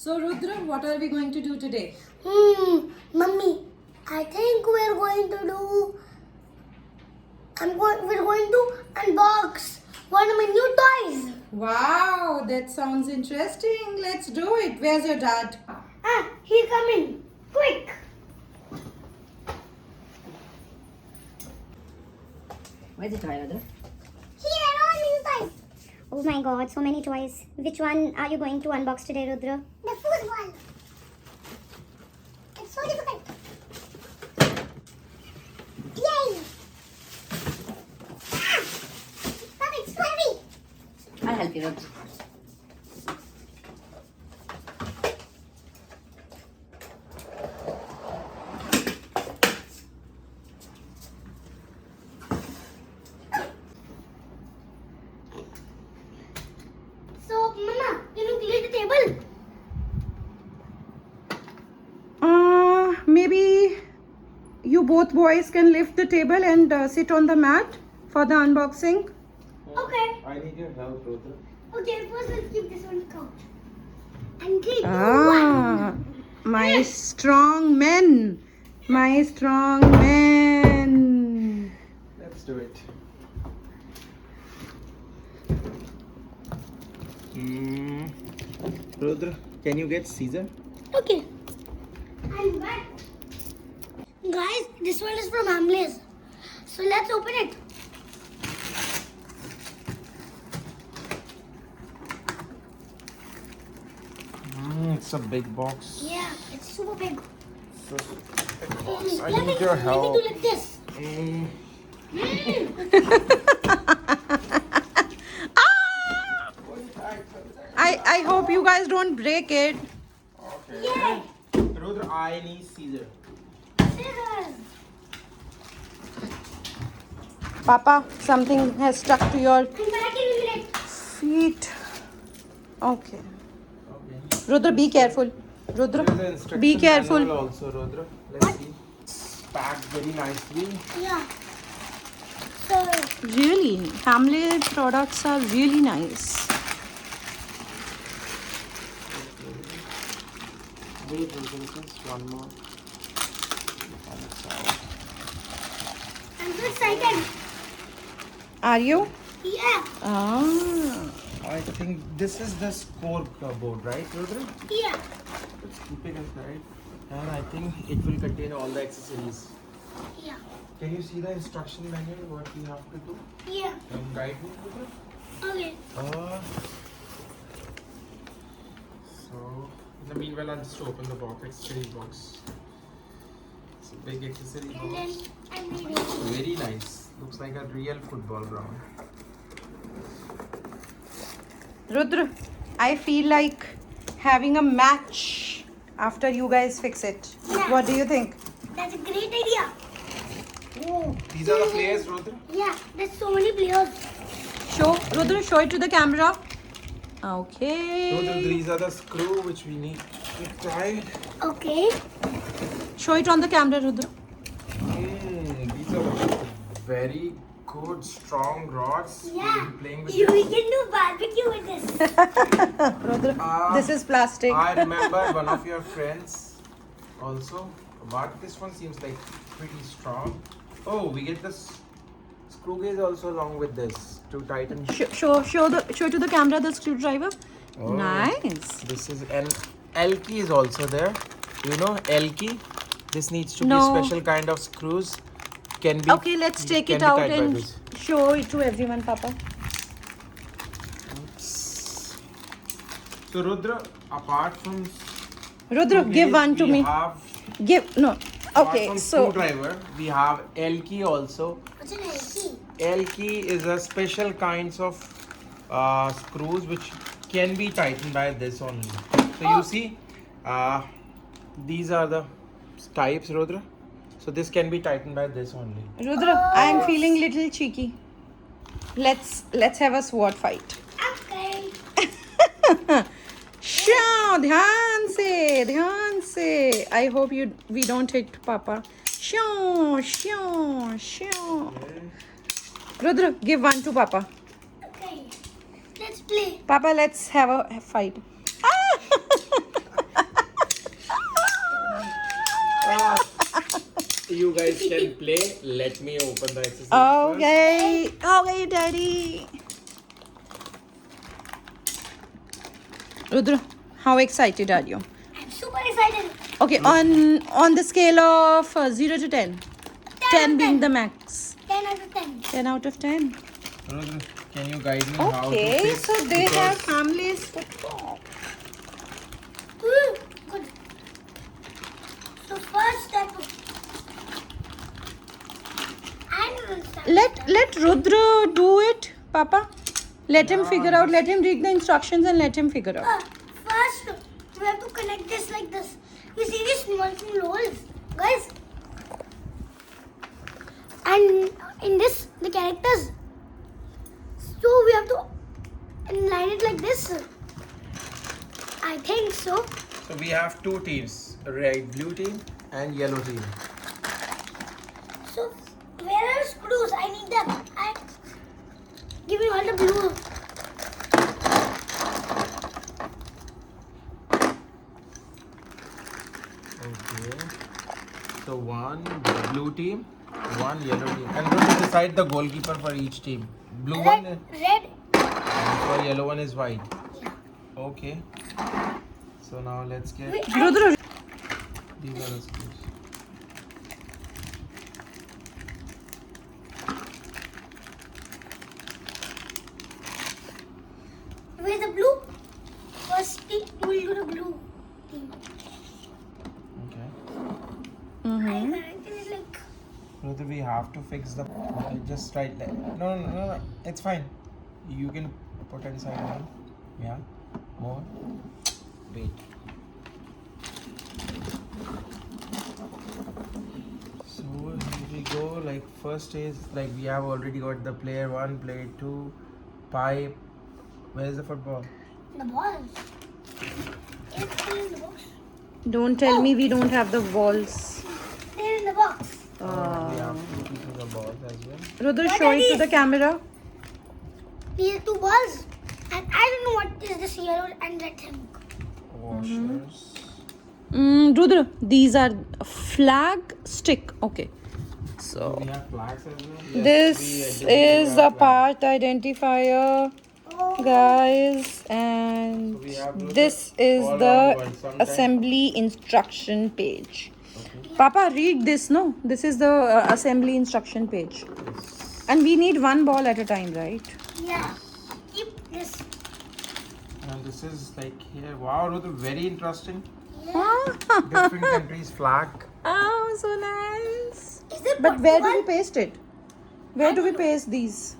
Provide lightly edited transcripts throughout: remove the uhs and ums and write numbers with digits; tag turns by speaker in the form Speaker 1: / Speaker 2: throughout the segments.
Speaker 1: So Rudra, what are we going to do today?
Speaker 2: Mummy, I think we're going to do. We're going to unbox one of my new toys.
Speaker 1: Wow, that sounds interesting. Let's do it. Where's your dad?
Speaker 2: He's coming. Quick.
Speaker 1: Where's the toy, Rudra?
Speaker 2: Here, all new toys.
Speaker 3: Oh my god, so many toys. Which one are you going to unbox today, Rudra?
Speaker 2: The food one. It's so difficult. Yay! But it's so heavy.
Speaker 1: I'll help you, Rudra.
Speaker 2: So, Mama, can you clear the table?
Speaker 1: Maybe you both boys can lift the table and sit on the mat for the unboxing.
Speaker 2: Okay.
Speaker 4: I need your help, Rudra.
Speaker 2: Okay, first let's keep this on the couch. And 3, 2, 1.
Speaker 1: My strong men. My strong men.
Speaker 4: Let's do it. Rudra, can you get Caesar?
Speaker 2: Okay. I'm back. Guys, this one is from Hamleys. So let's open it.
Speaker 4: It's a big box.
Speaker 2: Yeah, it's super big.
Speaker 4: So big box. I
Speaker 2: Let
Speaker 4: need your help.
Speaker 2: me do like this.
Speaker 4: Mm,
Speaker 1: I hope you guys don't break it.
Speaker 4: Okay.
Speaker 2: Yay!
Speaker 4: Rudra, I need Caesar.
Speaker 2: Scissors.
Speaker 1: Papa, something has stuck to your
Speaker 2: I'm back in a minute.
Speaker 1: feet. Okay.
Speaker 4: Okay.
Speaker 1: Rudra, be careful. Rudra,
Speaker 4: There's an instruction
Speaker 1: be careful.
Speaker 4: manual also, Rudra. Let's see. It's packed very nicely.
Speaker 2: Yeah. So,
Speaker 1: Really, Hamley products are really nice.
Speaker 4: Wait, Rudra, just one more. On the side.
Speaker 2: I'm so excited.
Speaker 1: Are you?
Speaker 2: Yeah.
Speaker 1: Ah.
Speaker 4: I think this is the scoreboard, right, Rudra?
Speaker 2: Yeah.
Speaker 4: Let's keep it aside. And I think it will contain all the accessories.
Speaker 2: Yeah.
Speaker 4: Can you see the instruction manual, what we have to do?
Speaker 2: Yeah.
Speaker 4: Can you guide me, Rudra?
Speaker 2: Okay.
Speaker 4: So, in the meanwhile, I'll just open the box, accessory box. It's a big accessory
Speaker 2: And then
Speaker 4: box.
Speaker 2: I'm reading.
Speaker 4: Very nice. Looks like a real football ground.
Speaker 1: Rudra, I feel like having a match after you guys fix it.
Speaker 2: Yeah.
Speaker 1: What do you think?
Speaker 2: That's a great idea.
Speaker 4: These are the players, Rudra.
Speaker 2: Yeah, there's so many players.
Speaker 1: Rudra, show it to the camera.
Speaker 4: Rudra,
Speaker 1: Okay.
Speaker 4: these are the screw which we need to tie.
Speaker 2: Okay.
Speaker 1: Show it on the camera, Rudra.
Speaker 4: These are the very good, strong rods.
Speaker 2: Yeah.
Speaker 4: We'll be playing with
Speaker 2: We
Speaker 4: this.
Speaker 2: can do barbecue with this.
Speaker 1: Rudra, this is plastic.
Speaker 4: I remember one of your friends also, but this one seems like pretty strong. Oh, we get this screw gauge also along with this to tighten.
Speaker 1: Show to the camera the screwdriver.
Speaker 4: Oh.
Speaker 1: Nice.
Speaker 4: This is an L key is also there. You know L key. This needs to
Speaker 1: No.
Speaker 4: be special kind of screws. Can be.
Speaker 1: Okay, let's take
Speaker 4: can
Speaker 1: it
Speaker 4: be
Speaker 1: out
Speaker 4: tied by
Speaker 1: and
Speaker 4: this.
Speaker 1: show it to everyone, Papa.
Speaker 4: So Rudra, apart from
Speaker 1: Rudra,
Speaker 4: screw
Speaker 1: give
Speaker 4: gauge,
Speaker 1: one to
Speaker 4: we
Speaker 1: me.
Speaker 4: Have,
Speaker 1: Give no.
Speaker 4: apart
Speaker 1: Okay,
Speaker 4: from
Speaker 1: so
Speaker 4: screwdriver, we have L key also.
Speaker 2: What's an LC?
Speaker 4: L key is a special kinds of screws which can be tightened by this only. So you see, these are the types, Rudra. So this can be tightened by this only.
Speaker 1: Rudra, I am feeling little cheeky. Let's have a sword fight.
Speaker 2: Okay.
Speaker 1: Shoo, ध्यान से. I hope we don't hit Papa. Shoo, shoo, shoo. Rudra, give one to Papa.
Speaker 2: Okay. Let's play.
Speaker 1: Papa, let's have a fight.
Speaker 4: You guys can play. Let me open the accessories
Speaker 1: Okay. Okay, Daddy. Rudra, how excited are you?
Speaker 2: I'm super excited.
Speaker 1: Okay, on the scale of 0 to 10. 10 being the max.
Speaker 2: 10 out of 10.
Speaker 1: 10 out of 10.
Speaker 4: first. Rudra, can you guide me how to
Speaker 1: Okay,
Speaker 4: fix?
Speaker 1: so they
Speaker 4: Because
Speaker 1: have families football.
Speaker 2: Ooh, good. So first step.
Speaker 1: Let Rudra do it, Papa. Let him figure out. Let him read the instructions and let him figure out.
Speaker 2: First, we have to connect this like this. You see these small holes, guys? And in this, the characters. So we have to line it like this. I think so.
Speaker 4: So we have two teams, red blue team and yellow team.
Speaker 2: So where are screws? I need them. Give me all the blue.
Speaker 4: Okay. So one blue team, one yellow team. And Rudra, decide the goalkeeper for each team. Blue one
Speaker 2: Red.
Speaker 4: and for yellow one is white.
Speaker 2: Yeah.
Speaker 4: Okay. So now let's get
Speaker 2: Wait,
Speaker 1: Rudra,
Speaker 4: these are the screws.
Speaker 2: Where's the blue? First team, we'll do the blue team.
Speaker 4: Okay.
Speaker 2: I connected it like.
Speaker 4: Rudra, we have to fix the. Just right there. No. It's fine. You can put inside one. Yeah. More. Wait. So here we go. Like first is like we have already got the player 1, player 2, pipe. Where is the football?
Speaker 2: The ball. It's still in the box.
Speaker 1: don't tell me we don't have the walls.
Speaker 2: They're in the box.
Speaker 4: We have two pieces of balls as well.
Speaker 1: Rudra, show it to the camera.
Speaker 2: These are two balls. And I don't know what is this yellow and red thing.
Speaker 4: Washers.
Speaker 1: Rudra, these are flag stick. Okay. So
Speaker 4: We have flags as well.
Speaker 1: this is the part identifier, guys, and
Speaker 4: So we have those
Speaker 1: this is
Speaker 4: all
Speaker 1: the
Speaker 4: around one, sometimes-
Speaker 1: assembly instruction page. Papa, read this. No, this is the assembly instruction page. And we need one ball at a time, right?
Speaker 2: Yeah. Keep this.
Speaker 4: And this is like here. Wow, Rudra, very interesting.
Speaker 1: Ah,
Speaker 4: Different countries' flag.
Speaker 1: oh, so nice.
Speaker 2: Is it
Speaker 1: But where do we
Speaker 2: Portugal?
Speaker 1: paste it? Where do we paste these?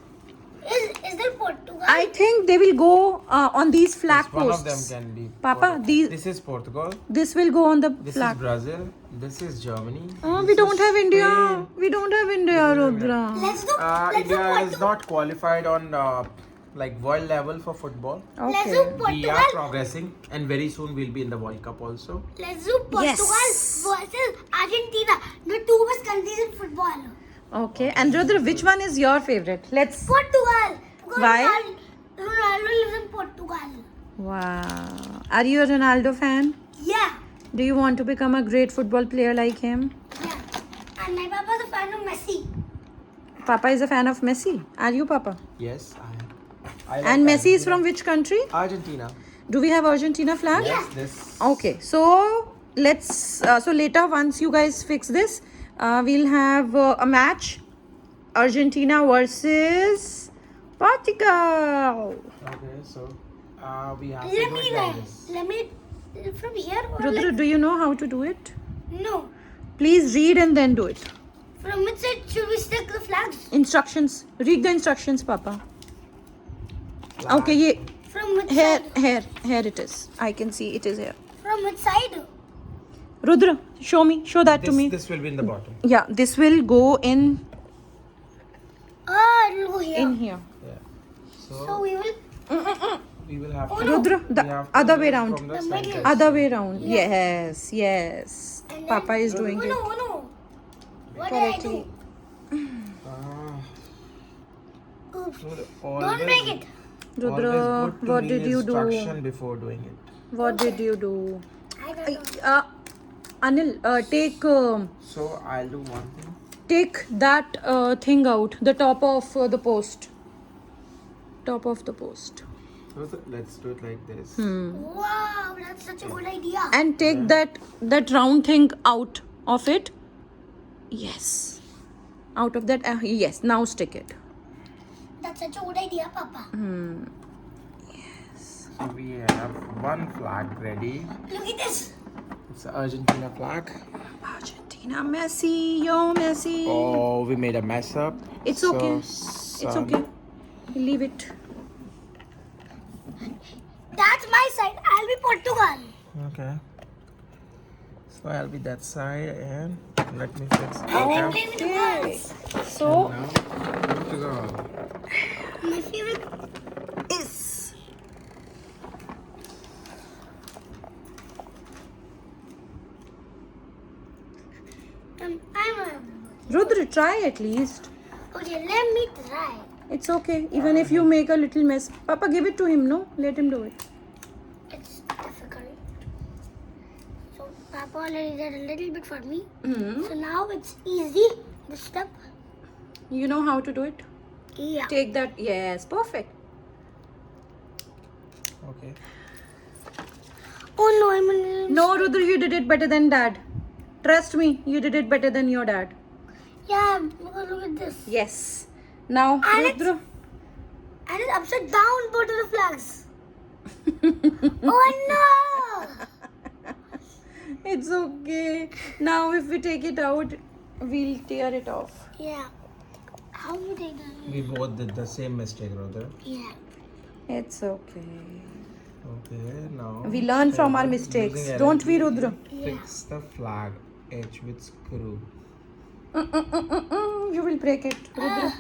Speaker 2: Is there Portugal?
Speaker 1: I think they will go on these flag
Speaker 4: One
Speaker 1: posts.
Speaker 4: of them can be.
Speaker 1: Papa,
Speaker 4: Portugal.
Speaker 1: these-
Speaker 4: This is Portugal.
Speaker 1: This will go on the
Speaker 4: This
Speaker 1: flag.
Speaker 4: is Brazil. This is Germany.
Speaker 1: Oh,
Speaker 4: This
Speaker 1: we
Speaker 4: is
Speaker 1: don't have India.
Speaker 4: Spain.
Speaker 1: We don't have India, Rudra.
Speaker 2: Let's do
Speaker 4: India is
Speaker 2: Portugal.
Speaker 4: not qualified on like world level for football.
Speaker 2: Let's do
Speaker 1: Okay.
Speaker 4: We are
Speaker 2: Portugal.
Speaker 4: progressing, and very soon we'll be in the World Cup also.
Speaker 2: Let's do Portugal versus Argentina. The two best countries in football.
Speaker 1: Okay. And Rudra, which one is your favorite? Let's.
Speaker 2: Portugal. Because
Speaker 1: Why?
Speaker 2: Ronaldo lives in Portugal.
Speaker 1: Wow. Are you a Ronaldo fan?
Speaker 2: Yeah.
Speaker 1: Do you want to become a great football player like him?
Speaker 2: Yeah. And my papa's a fan of Messi.
Speaker 1: Papa is a fan of Messi. Are you, Papa?
Speaker 4: Yes, I am. I like
Speaker 1: And Messi is
Speaker 4: Argentina.
Speaker 1: from which country?
Speaker 4: Argentina.
Speaker 1: Do we have Argentina flag?
Speaker 4: Yes, this.
Speaker 1: Okay, so let's. So later, once you guys fix this, we'll have a match: Argentina versus Portugal.
Speaker 4: Okay, so we have
Speaker 2: Let
Speaker 4: to do
Speaker 2: me
Speaker 4: it like this.
Speaker 2: let me from here or
Speaker 1: Rudra,
Speaker 2: like,
Speaker 1: do you know how to do it?
Speaker 2: no.
Speaker 1: Please read and then do it.
Speaker 2: From which side should we stick the flags?
Speaker 1: Instructions. Read the instructions, Papa.
Speaker 4: Flag.
Speaker 1: Okay, ye,
Speaker 2: From which
Speaker 1: here,
Speaker 2: side?
Speaker 1: here it is. I can see it is here.
Speaker 2: From which side?
Speaker 1: Rudra, show me. Show that to me.
Speaker 4: This will be in the bottom.
Speaker 1: Yeah, this will go in
Speaker 2: It'll go here.
Speaker 1: in here.
Speaker 4: Yeah.
Speaker 2: So
Speaker 4: So
Speaker 2: we will.
Speaker 4: we will have
Speaker 2: Oh,
Speaker 4: to.
Speaker 2: no.
Speaker 1: Rudra,
Speaker 4: we
Speaker 1: the
Speaker 4: have to
Speaker 1: other
Speaker 4: do
Speaker 1: way
Speaker 4: it
Speaker 1: round.
Speaker 4: from
Speaker 2: The
Speaker 4: the
Speaker 2: middle.
Speaker 4: center.
Speaker 1: Other way round. Yes, yes.
Speaker 2: And then-
Speaker 1: Papa is doing
Speaker 2: Oh
Speaker 1: it.
Speaker 2: no, oh no. What
Speaker 1: Correctly.
Speaker 2: did I do?
Speaker 4: Ah,
Speaker 2: Oops.
Speaker 4: so
Speaker 2: Don't
Speaker 4: always-
Speaker 2: break it.
Speaker 1: Rudra,
Speaker 4: always good to
Speaker 1: what
Speaker 4: read
Speaker 1: did you do?
Speaker 4: instruction before doing it.
Speaker 1: What did you do?
Speaker 2: I don't know.
Speaker 1: Anil, take
Speaker 4: So I'll do one thing.
Speaker 1: take that thing out, the top of the post. Top of the post.
Speaker 4: Let's do it like this.
Speaker 2: Wow, that's such a good idea.
Speaker 1: And take that round thing out of it. Yes. Out of that. Yes. Now stick it.
Speaker 2: That's such a good idea, Papa.
Speaker 4: So we have one flag ready.
Speaker 2: Look at this.
Speaker 4: It's the Argentina flag.
Speaker 1: Argentina, Messi, yo Messi.
Speaker 4: Oh, we made a mess up.
Speaker 1: It's
Speaker 4: So,
Speaker 1: okay. It's
Speaker 4: sun.
Speaker 1: okay. Leave it.
Speaker 2: That's my side. I'll be Portugal.
Speaker 4: Okay. So I'll be that side and let me fix it.
Speaker 2: And play with the
Speaker 1: Okay.
Speaker 2: balls.
Speaker 1: So
Speaker 4: Now, Portugal.
Speaker 2: My favorite.
Speaker 1: is
Speaker 2: I'm a.
Speaker 1: Rudra, try at least.
Speaker 2: Okay, let me try.
Speaker 1: It's okay. Even if you make a little mess. Papa, give it to him, no? Let him do it.
Speaker 2: It's difficult. So Papa already did a little bit for me. So now it's easy. This step.
Speaker 1: You know how to do it?
Speaker 2: Yeah.
Speaker 1: Take that. Yes, perfect.
Speaker 4: Okay.
Speaker 2: Oh no, I'm a.
Speaker 1: No, Rudra, you did it better than dad. Trust me, you did it better than your dad.
Speaker 2: Yeah, because look at this.
Speaker 1: Yes. Now,
Speaker 2: And it's-
Speaker 1: Rudra.
Speaker 2: And it's upside down, both of the flags. Oh no!
Speaker 1: It's okay. Now, if we take it out, we'll tear it off.
Speaker 2: Yeah. How you take that?
Speaker 4: We both did the same mistake, brother.
Speaker 2: Yeah.
Speaker 1: It's okay.
Speaker 4: Okay, now.
Speaker 1: We learn from our
Speaker 4: using
Speaker 1: mistakes.
Speaker 4: LNG,
Speaker 1: Don't we, Rudra?
Speaker 4: Fix the flag edge with screw.
Speaker 1: You will break it, Rudra.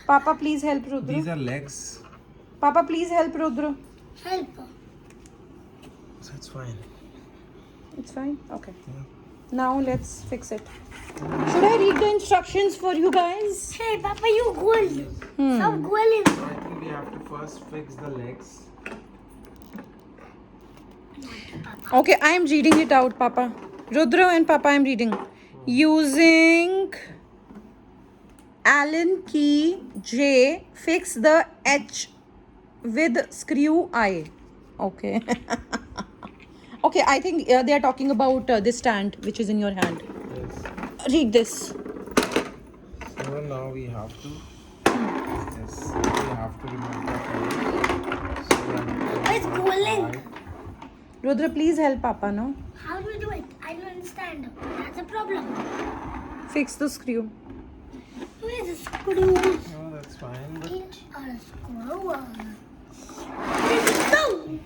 Speaker 1: Papa, please help Rudra.
Speaker 4: These are legs,
Speaker 1: Papa, please help Rudra.
Speaker 2: Help.
Speaker 4: so it's fine.
Speaker 1: It's fine? Okay.
Speaker 4: Yeah.
Speaker 1: Now let's fix it. Should I read the instructions for you guys?
Speaker 2: Hey, Papa, you goal. Stop goaling.
Speaker 4: So I think we have to first fix the legs.
Speaker 1: Okay, I am reading it out, Papa. Rudra and Papa, I am reading. Using Allen key J, fix the H with screw I. Okay. Okay, I think they are talking about this stand which is in your hand.
Speaker 4: Yes.
Speaker 1: Read this.
Speaker 4: So now we have to. Yes. We have to remove the edge. So that
Speaker 2: It's goaling.
Speaker 1: Rudra, please help Papa, no?
Speaker 2: How do we do it? I don't understand. That's a problem.
Speaker 1: Fix the screw.
Speaker 2: Where's the screw?
Speaker 4: No, that's fine. But
Speaker 2: Here's a screw. Where's the screw?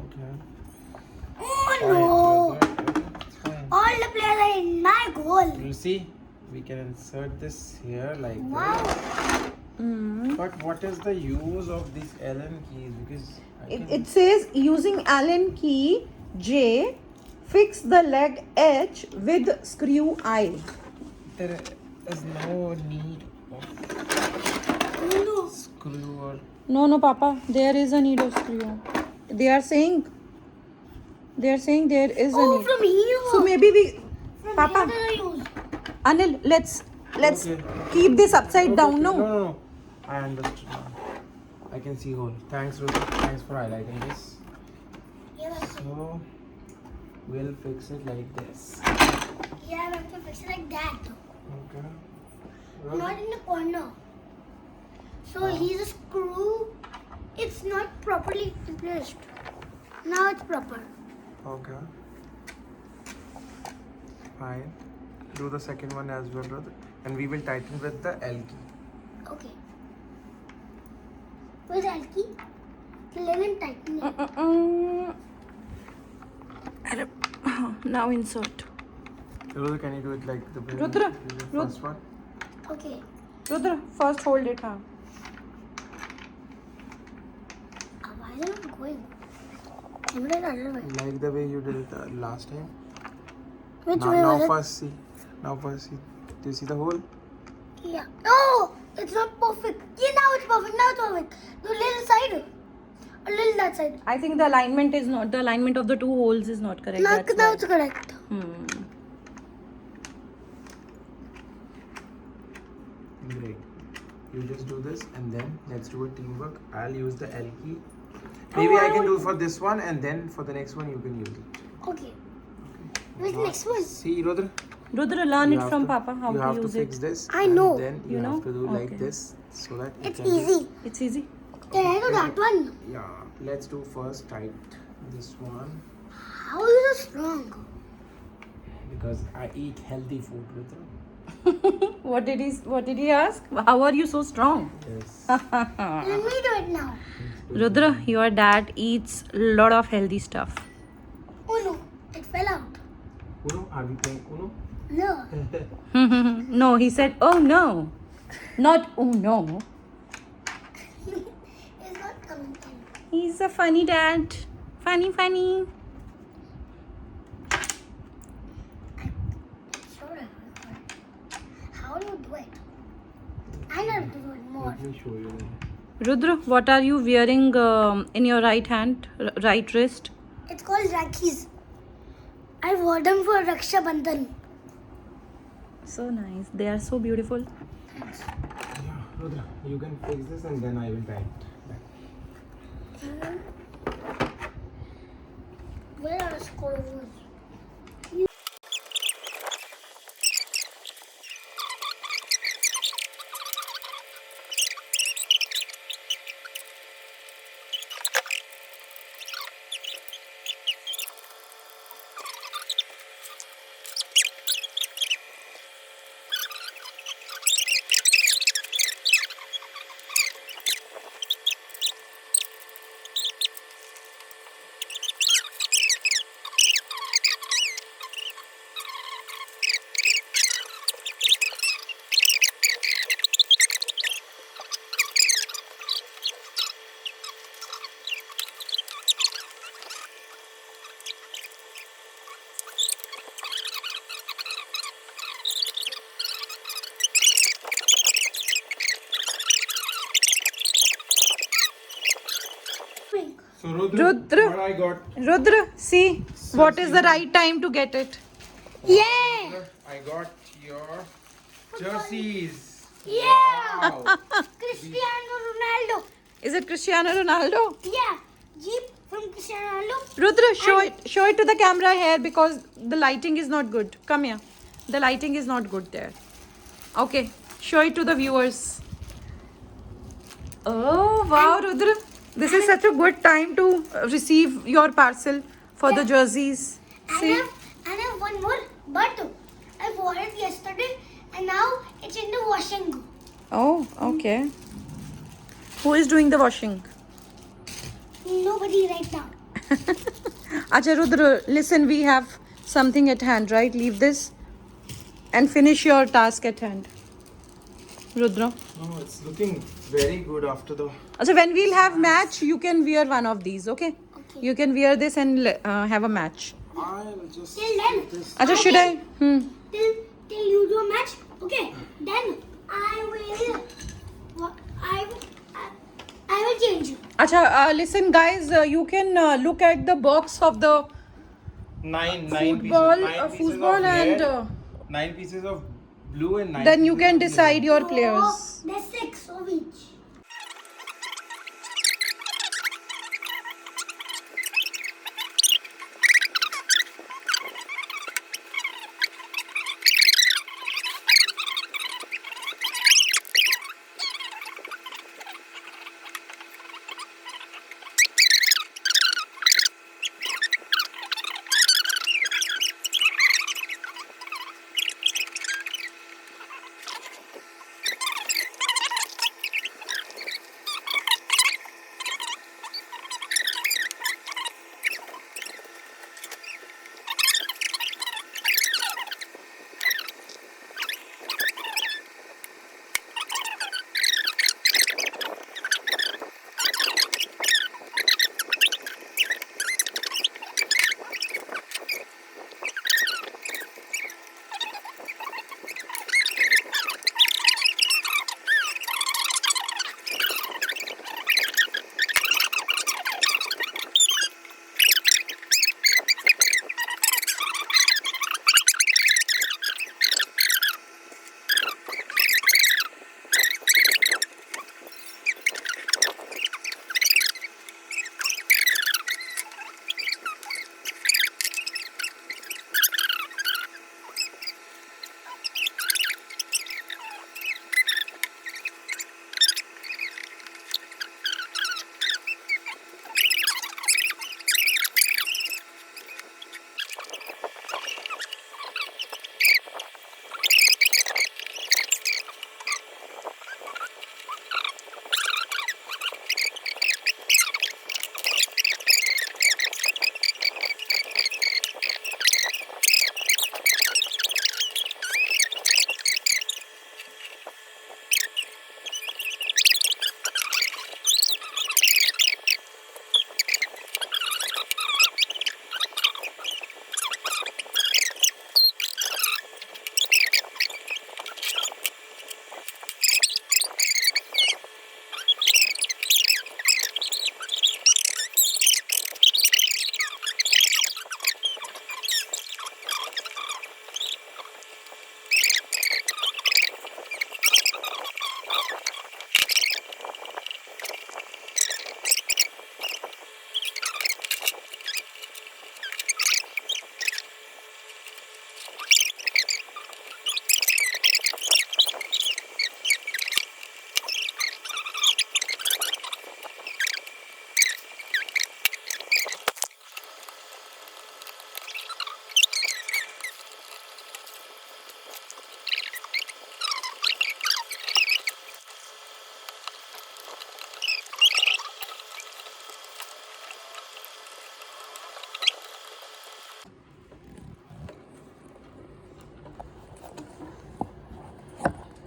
Speaker 4: okay.
Speaker 2: Oh
Speaker 4: Fine,
Speaker 2: no!
Speaker 4: brother. It's fine.
Speaker 2: All the players are in my goal.
Speaker 4: You see, we can insert this here like
Speaker 2: Wow.
Speaker 4: this.
Speaker 1: Mm.
Speaker 4: But what is the use of these Allen keys? Because I can,
Speaker 1: It says using Allen key J, fix the leg H with screw I.
Speaker 4: there is no need of
Speaker 2: Oh no.
Speaker 4: screw or
Speaker 1: No, Papa. There is a need of screw. They are saying there is a
Speaker 2: Oh,
Speaker 1: need.
Speaker 2: from here.
Speaker 1: So maybe we,
Speaker 2: From
Speaker 1: Papa,
Speaker 2: here did I use?
Speaker 1: Anil, let's
Speaker 4: Okay.
Speaker 1: keep this upside down.
Speaker 4: No,
Speaker 1: No.
Speaker 4: no, no. I understood now. I can see hole. Thanks, Ruth. Thanks for highlighting this.
Speaker 2: Yeah,
Speaker 4: So we'll fix it like this.
Speaker 2: yeah, I have to fix it like that.
Speaker 4: Okay.
Speaker 2: Not in the corner. So here's a screw. It's not properly placed. Now it's proper.
Speaker 4: Okay. Fine. Do the second one as well, brother. And we will tighten with the L key.
Speaker 2: Okay. Where's the key? Let him tighten it.
Speaker 1: Now insert.
Speaker 4: Rudra, can you do it like the way
Speaker 1: Rudra,
Speaker 4: we did the
Speaker 1: Rud-
Speaker 4: first one?
Speaker 2: Okay.
Speaker 1: Rudra, first hold it, huh?
Speaker 2: Why is it not going? I'm going the other way.
Speaker 4: Like the way you did it last time.
Speaker 2: Which
Speaker 4: now,
Speaker 2: way
Speaker 4: now
Speaker 2: was it?
Speaker 4: first see. Now first see. Do you see the hole?
Speaker 2: Yeah. No! It's not perfect. Yeah, now it's perfect. Now it's perfect. The little side. A little that side.
Speaker 1: I think the alignment of the two holes is not correct.
Speaker 2: Now,
Speaker 1: That's
Speaker 2: now
Speaker 1: why.
Speaker 2: it's correct.
Speaker 4: Great. You just do this and then let's do a teamwork. I'll use the L key. Maybe I can do for this one and then for the next one you can use it.
Speaker 2: Okay. What's the next one?
Speaker 4: See, Rudra?
Speaker 1: Rudra, learn
Speaker 4: You
Speaker 1: it
Speaker 4: have
Speaker 1: from
Speaker 4: to-
Speaker 1: Papa how
Speaker 4: you
Speaker 1: to
Speaker 4: have
Speaker 1: use
Speaker 4: to
Speaker 1: it.
Speaker 4: fix this.
Speaker 2: I
Speaker 4: and
Speaker 2: know.
Speaker 4: Then
Speaker 1: You
Speaker 4: you
Speaker 1: know?
Speaker 4: have to do like
Speaker 1: Okay.
Speaker 4: this so that you
Speaker 2: It's
Speaker 4: can just-
Speaker 2: easy.
Speaker 1: It's easy.
Speaker 2: Can I do that one?
Speaker 4: Yeah. Let's do first tight this one
Speaker 2: How is it strong?
Speaker 4: because I eat healthy food, Rudra.
Speaker 1: What did he ask? How are you so strong?
Speaker 4: Yes.
Speaker 2: Let me do it now.
Speaker 1: Rudra, your dad eats a lot of healthy stuff.
Speaker 2: Oh no, it fell out.
Speaker 4: Uno? Are we playing Uno?
Speaker 2: No.
Speaker 1: No, he said, oh no. Not oh no.
Speaker 2: It's not coming in.
Speaker 1: He's a funny dad. Funny.
Speaker 2: Sure. How do you do it? I know how to do it more.
Speaker 4: Let me show you.
Speaker 1: Rudra, what are you wearing in your right hand, right wrist?
Speaker 2: It's called Rakis. I wore them for Raksha Bandhan.
Speaker 1: So nice. They are so beautiful.
Speaker 4: Yeah, Rudra, you can fix this and then I will tie it back.
Speaker 2: Where are the scrolls?
Speaker 4: So Rudra,
Speaker 1: Rudra.
Speaker 4: what I got?
Speaker 1: Rudra, see what is the right time to get it.
Speaker 2: Yeah!
Speaker 4: I got your jerseys.
Speaker 2: Yeah!
Speaker 4: Wow.
Speaker 2: Cristiano Ronaldo.
Speaker 1: Is it Cristiano Ronaldo?
Speaker 2: Yeah. Jeep from Cristiano Ronaldo.
Speaker 1: Rudra, show it to the camera here because the lighting is not good. Come here. The lighting is not good there. Okay, show it to the viewers. Oh wow, Rudra. This is such a good time to receive your parcel for the jerseys. See?
Speaker 2: And I have one more, but I wore it yesterday and now it's in the washing.
Speaker 1: Oh, okay. Who is doing the washing?
Speaker 2: Nobody right now.
Speaker 1: Acha Rudra, listen, we have something at hand, right? Leave this and finish your task at hand. Rudra.
Speaker 4: Oh, it's looking very good after the.
Speaker 1: So when we'll have match, you can wear one of these, okay?
Speaker 2: Okay.
Speaker 1: You can wear this and have a match.
Speaker 4: I'll just.
Speaker 2: Till then,
Speaker 4: put this.
Speaker 1: Acha, should I?
Speaker 2: till you do a match, okay? Then I will change you.
Speaker 1: Acha, listen, guys, you can look at the box of the
Speaker 4: Nine
Speaker 1: football,
Speaker 4: pieces. Nine pieces
Speaker 1: football
Speaker 4: of
Speaker 1: and
Speaker 4: red, 9 pieces of blue and 9
Speaker 1: then you
Speaker 4: pieces
Speaker 1: can
Speaker 4: of
Speaker 1: decide
Speaker 4: yellow.
Speaker 1: your players.
Speaker 2: There's 6 of each.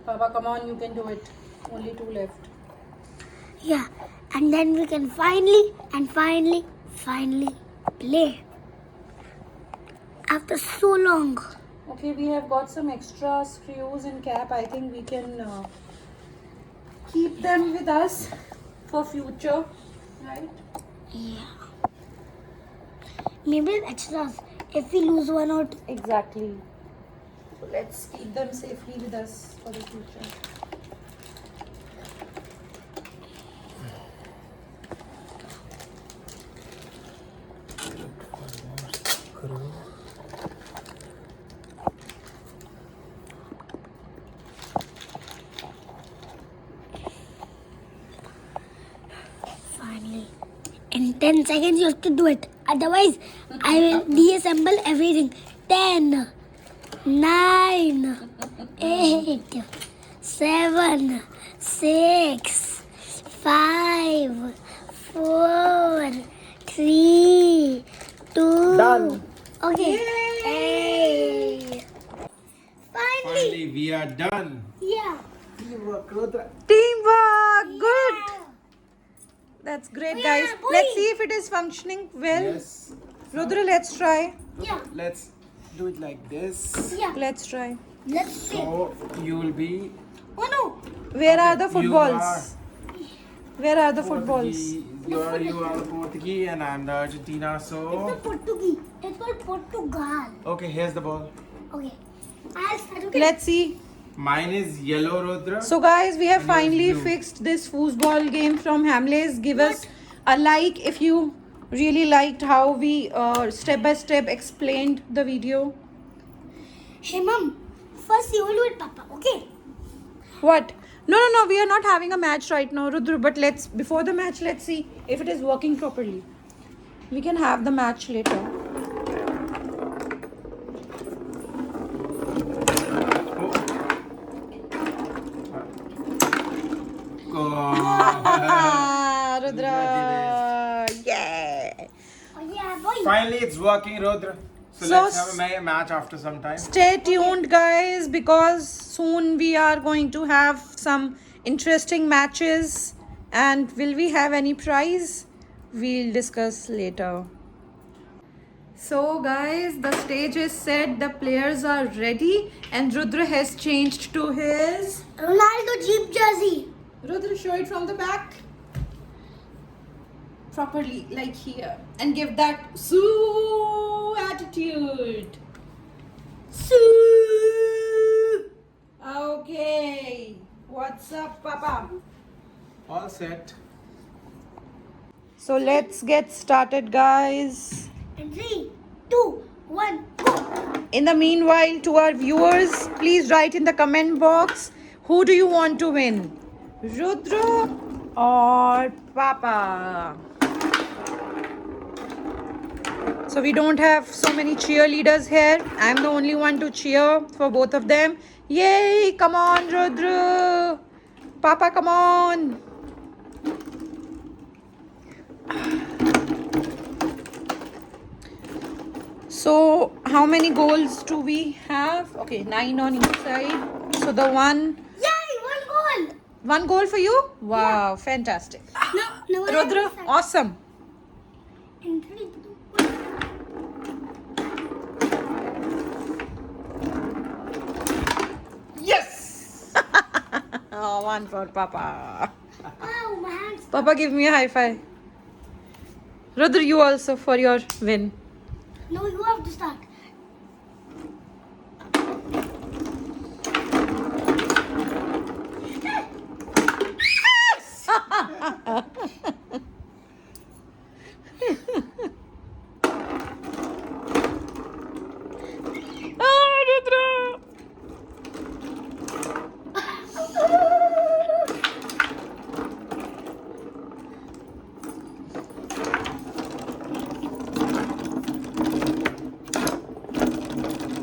Speaker 1: Papa, come on, you can do it. Only 2 left.
Speaker 2: Yeah, and then we can finally play. After so long.
Speaker 1: Okay, we have got some extra screws in cap. I think we can keep them with us for future, right?
Speaker 2: Yeah. Maybe extras if we lose one or two.
Speaker 1: Exactly. So let's keep them safely with us for the future.
Speaker 2: Finally. In 10 seconds you have to do it. Otherwise, I will deassemble everything. 10, 9, 8, 7, 6, 5, 4, 3, 2.
Speaker 4: Done.
Speaker 2: Okay. Hey. Finally.
Speaker 4: We are done.
Speaker 2: Yeah.
Speaker 4: Teamwork, Rudra.
Speaker 1: Teamwork! Good! That's great,
Speaker 2: Oh,
Speaker 1: guys.
Speaker 2: yeah, boy.
Speaker 1: Let's see if it is functioning well.
Speaker 4: Yes.
Speaker 1: Rudra, let's try.
Speaker 2: Yeah.
Speaker 4: Let's do it like this.
Speaker 2: Yeah.
Speaker 1: Let's try.
Speaker 2: Let's see.
Speaker 4: So you will be.
Speaker 2: Oh no.
Speaker 1: Where are the
Speaker 4: You
Speaker 1: footballs? Where are the footballs?
Speaker 4: Portuguese. You are the Portuguese and I'm the Argentina.
Speaker 2: It's
Speaker 4: So
Speaker 2: not Portuguese. It's called Portugal.
Speaker 4: okay, here's the ball.
Speaker 2: Okay. I'll start. Okay.
Speaker 1: Let's see.
Speaker 4: Mine is yellow, Rudra.
Speaker 1: So, guys, we have
Speaker 4: And yours
Speaker 1: finally
Speaker 4: blue.
Speaker 1: fixed this foosball game from Hamleys. Give us a like if you really liked how we step by step explained the video.
Speaker 2: Hey, Mom. First, you will do it, Papa. Okay.
Speaker 1: What? No. We are not having a match right now, Rudra. But before the match, let's see if it is working properly. We can have the match later.
Speaker 4: Oh.
Speaker 1: Rudra. Yeah.
Speaker 2: Oh yeah, boy.
Speaker 4: Finally, it's working, Rudra. So
Speaker 1: So
Speaker 4: let's have a match after some time.
Speaker 1: Stay tuned, guys, because soon we are going to have some interesting matches. And will we have any prize? We'll discuss later. So, guys, the stage is set, the players are ready, and Rudra has changed to his.
Speaker 2: Ronaldo Jeep jersey.
Speaker 1: Rudra, show it from the back. Properly, like here. And give that Sue attitude. Sue! Okay. What's up, Papa?
Speaker 4: All set.
Speaker 1: So let's get started, guys.
Speaker 2: And 3, 2, 1, go.
Speaker 1: In the meanwhile, to our viewers, please write in the comment box, who do you want to win? Rudra or Papa? So we don't have so many cheerleaders here. I'm the only one to cheer for both of them. Yay! Come on, Rudra! Papa, come on! So how many goals do we have? Okay, 9 on each side. So the one
Speaker 2: Yay, 1 goal.
Speaker 1: goal for you? Wow, fantastic.
Speaker 2: No,
Speaker 1: Rudra, awesome.
Speaker 2: In 3, 2, 1.
Speaker 4: Yes!
Speaker 1: Oh, one for Papa.
Speaker 2: Oh, my hands.
Speaker 1: Papa, give me a high five. Rudra, you also for your win.
Speaker 2: No, you have to start.
Speaker 1: Oh, Rudra.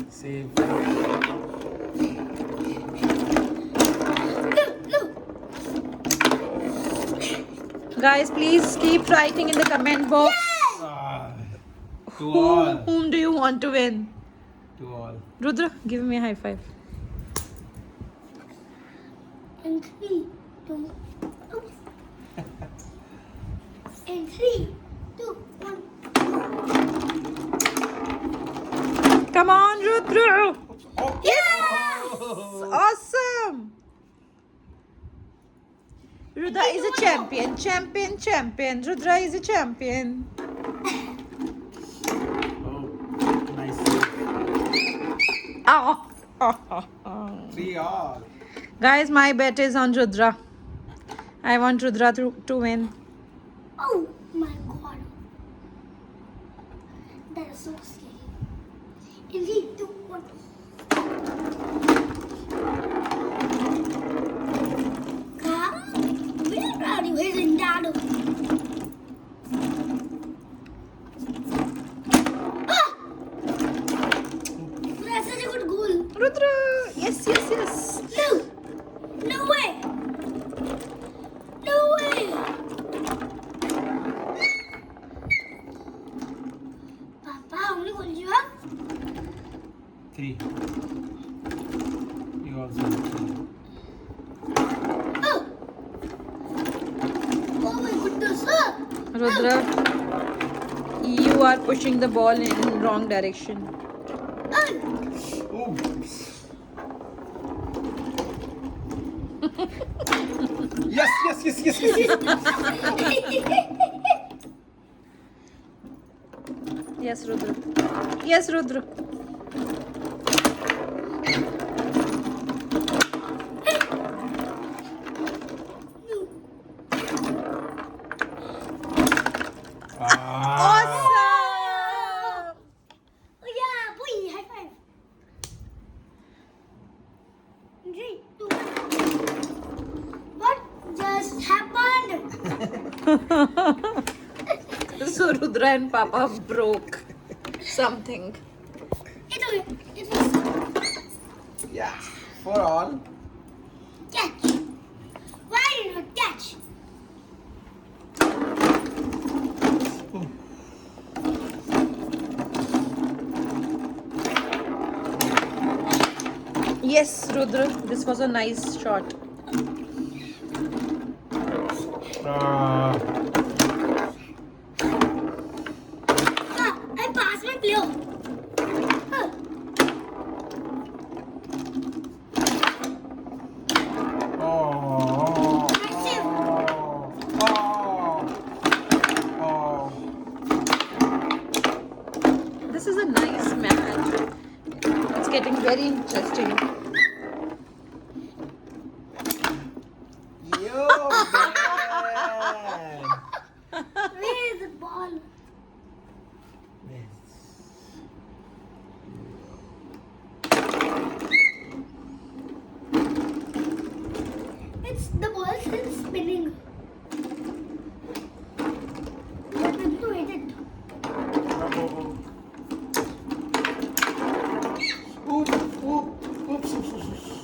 Speaker 4: Save.
Speaker 1: Guys, please keep writing in the comment box.
Speaker 4: To all.
Speaker 1: Whom do you want to win?
Speaker 4: To all.
Speaker 1: Rudra, give me a high five.
Speaker 2: In 3, 2, oops. In 3, 2, 1.
Speaker 1: Come on, Rudra.
Speaker 4: Oh,
Speaker 1: Awesome. Rudra is a champion. Champion. Rudra is a champion.
Speaker 4: oh, nice.
Speaker 1: Oh.
Speaker 4: 3 all.
Speaker 1: Guys, my bet is on Rudra. I want Rudra to win.
Speaker 2: Oh my god. That is so scary. In 3, 2, 1. Where are you? He's in Dado. Ah! That's such a good goal.
Speaker 1: Rudra. Yes.
Speaker 2: No! No way! No way! Papa, how many goals you have?
Speaker 4: 3. You also have 3.
Speaker 2: Oh! Oh my goodness! Ah!
Speaker 1: Rudra, you are pushing the ball in wrong direction.
Speaker 2: Ah!
Speaker 4: Oh. Yes.
Speaker 1: Yes, Rudra. Yes, Rudra. Awesome.
Speaker 2: Oh yeah, boy, high five. 3, 2, 1. What just happened?
Speaker 1: So Rudra and Papa broke something.
Speaker 2: It's okay. It was
Speaker 4: Yeah. 4 all.
Speaker 2: catch. Why did you catch?
Speaker 1: Yes, Rudra, this was a nice shot.
Speaker 2: Ah, I passed my player. Ah.
Speaker 4: Oh.
Speaker 2: Massive.
Speaker 4: Oh.
Speaker 1: This is a nice match. It's getting very interesting.
Speaker 4: Yo, man.
Speaker 2: Where is the ball? It's the ball still spinning. You have to hit it.
Speaker 4: Oops.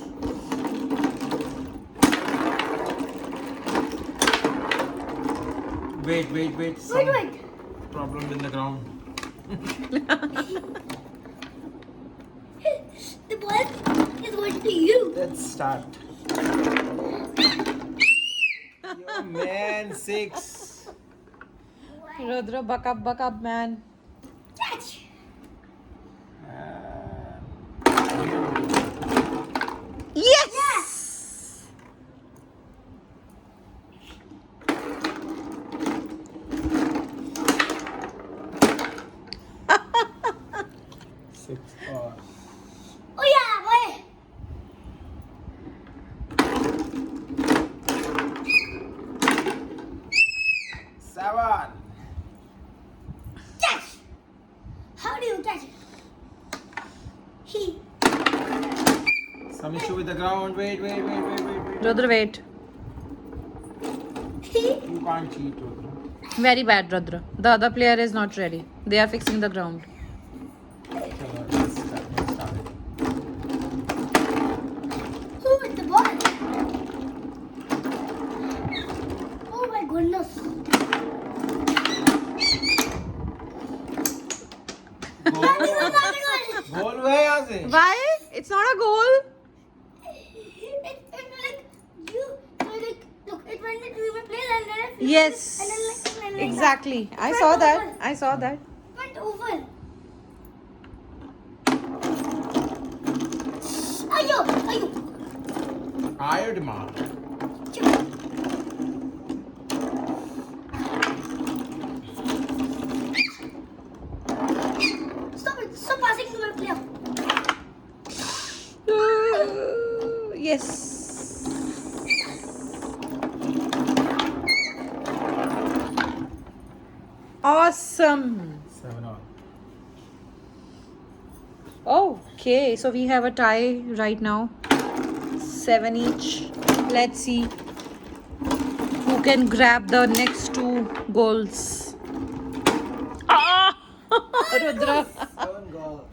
Speaker 4: Wait. Some
Speaker 2: Wait.
Speaker 4: problem in the ground.
Speaker 2: The ball is going to you.
Speaker 4: Let's start. Yo, man, 6.
Speaker 1: Rudra, buck up, man.
Speaker 2: Catch.
Speaker 1: Yes!
Speaker 4: Six. Oh.
Speaker 2: Oh yeah, boy.
Speaker 4: Seven.
Speaker 2: Catch. How do you catch it? He.
Speaker 4: Some issue with the ground. Wait.
Speaker 1: Rudra, wait.
Speaker 2: He.
Speaker 4: You can't cheat, Rudra.
Speaker 1: Very bad, Rudra. The other player is not ready. They are fixing the ground.
Speaker 4: Chalo, let's start.
Speaker 2: Who with the ball? Oh my goodness.
Speaker 4: गोल हुआ है यहाँ से
Speaker 1: Why? It's not a goal.
Speaker 2: It's like you
Speaker 1: Yes.
Speaker 2: And then like
Speaker 1: Exactly. I
Speaker 2: Front
Speaker 1: saw
Speaker 2: oval.
Speaker 1: that. I saw that.
Speaker 2: Front oval. Ayo, ayo.
Speaker 4: Iron demand.
Speaker 2: Stop it. Stop passing to my player.
Speaker 1: Yes. Awesome.
Speaker 4: 7-all.
Speaker 1: Okay, so we have a tie right now. 7 each. Let's see who can grab the next 2 goals. Ah! Rudra.
Speaker 4: 7-goal.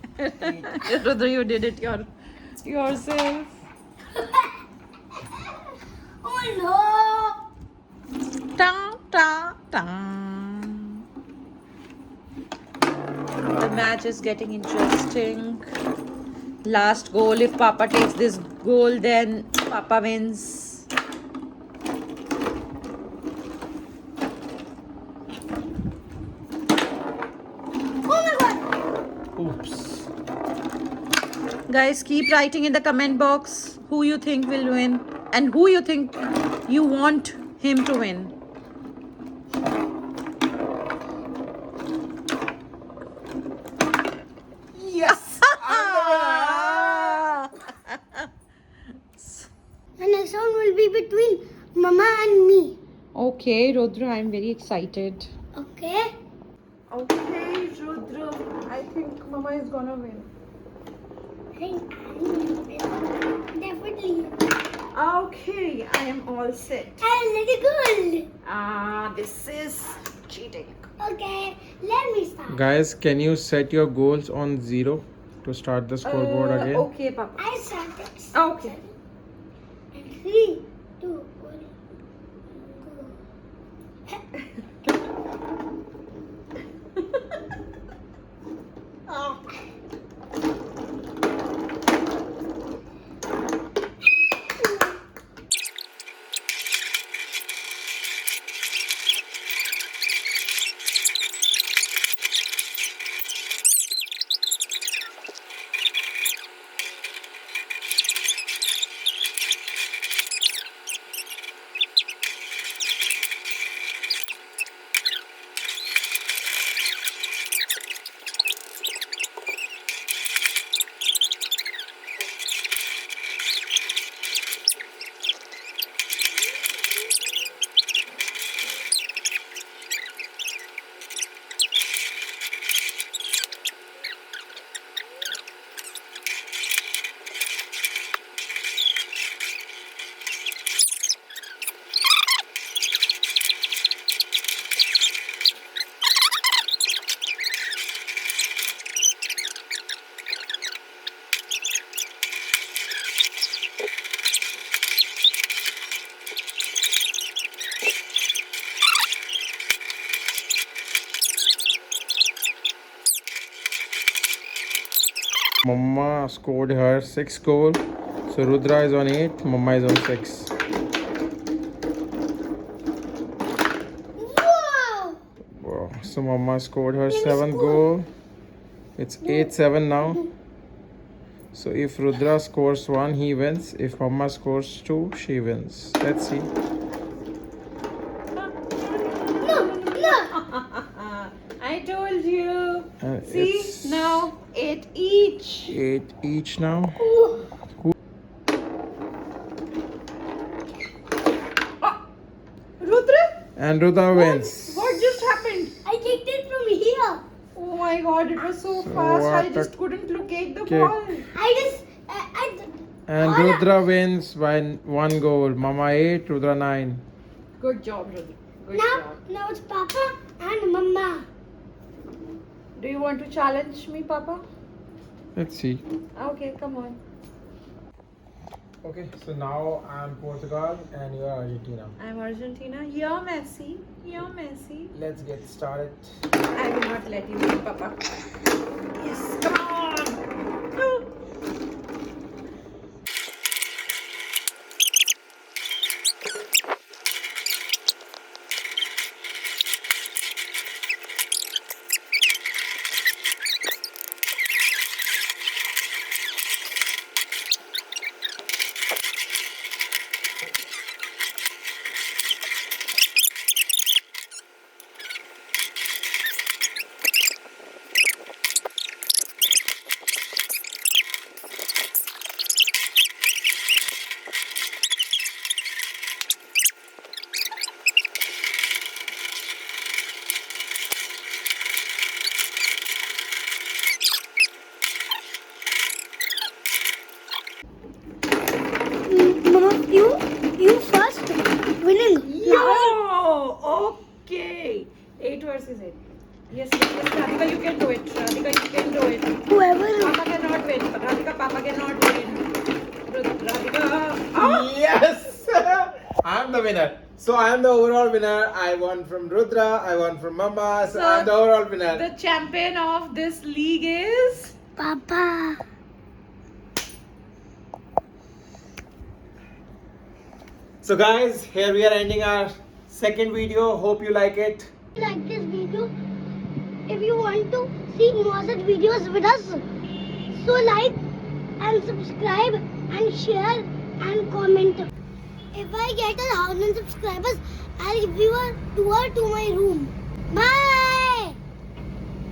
Speaker 1: Rudra, you did it yourself.
Speaker 2: Oh no.
Speaker 1: Ta ta ta. The match is getting interesting. Last goal. If Papa takes this goal, then Papa wins.
Speaker 2: Oh my god.
Speaker 4: Oops.
Speaker 1: Guys, keep writing in the comment box who you think will win and who you think you want him to win.
Speaker 4: Yes.
Speaker 2: The next round will be between Mama and me.
Speaker 1: Okay, Rudra, I'm very excited.
Speaker 2: Okay.
Speaker 1: Okay, Rudra, I think Mama is gonna win.
Speaker 2: I think definitely.
Speaker 1: Okay, I am all set.
Speaker 2: I'll let it go.
Speaker 1: This is cheating.
Speaker 2: Okay, let me start.
Speaker 4: Guys, can you set your goals on 0 to start the scoreboard again?
Speaker 1: Okay, Papa.
Speaker 2: I started.
Speaker 1: Okay.
Speaker 2: And 3, 2, 1, go.
Speaker 1: Oh.
Speaker 4: Mama scored her 6th goal. So Rudra is on 8, Mama is on 6.
Speaker 2: Wow!
Speaker 4: Wow. So Mama scored her 7th goal. It's 8-7 now. So if Rudra scores 1, he wins. If Mama scores 2, she wins. Let's see.
Speaker 2: No, no!
Speaker 1: I told you.
Speaker 4: And
Speaker 1: See,
Speaker 4: it's
Speaker 1: now 8 each.
Speaker 4: 8 each now.
Speaker 2: Ooh.
Speaker 1: Rudra,
Speaker 4: And Rudra wins.
Speaker 1: what just happened?
Speaker 2: I kicked it from here.
Speaker 1: Oh my god, it was so
Speaker 4: So
Speaker 1: fast. I
Speaker 4: what
Speaker 1: just
Speaker 4: a
Speaker 1: couldn't locate the
Speaker 4: kick.
Speaker 1: ball.
Speaker 4: And Rudra wins by 1 goal. Mama 8, Rudra 9.
Speaker 1: Good job, Rudra. Good
Speaker 2: Now,
Speaker 1: job.
Speaker 2: now it's Papa and Mama.
Speaker 1: Do you want to challenge me, Papa?
Speaker 4: Let's see.
Speaker 1: Okay, come on.
Speaker 4: Okay, so now I'm Portugal and you are Argentina.
Speaker 1: I'm Argentina. You're Messi. You're Messi.
Speaker 4: Let's get started.
Speaker 1: I will not let you win, Papa. Yes, come on. Oh. versus 8. Yes, Radhika, you can do it. Radhika, you can do it.
Speaker 2: Whoever.
Speaker 1: Papa cannot win. Radhika, Papa cannot win. Radhika.
Speaker 4: Yes! I'm the winner. So I'm the overall winner. I won from Rudra, I won from Mama, so I'm the overall winner.
Speaker 1: The champion of this league is
Speaker 2: Papa.
Speaker 4: So guys, here we are ending our second video. Hope you like it.
Speaker 2: Like this video. If you want to see more such videos with us, so like and subscribe and share and comment. If I get 1,000 subscribers, I'll give you a tour to my room. Bye.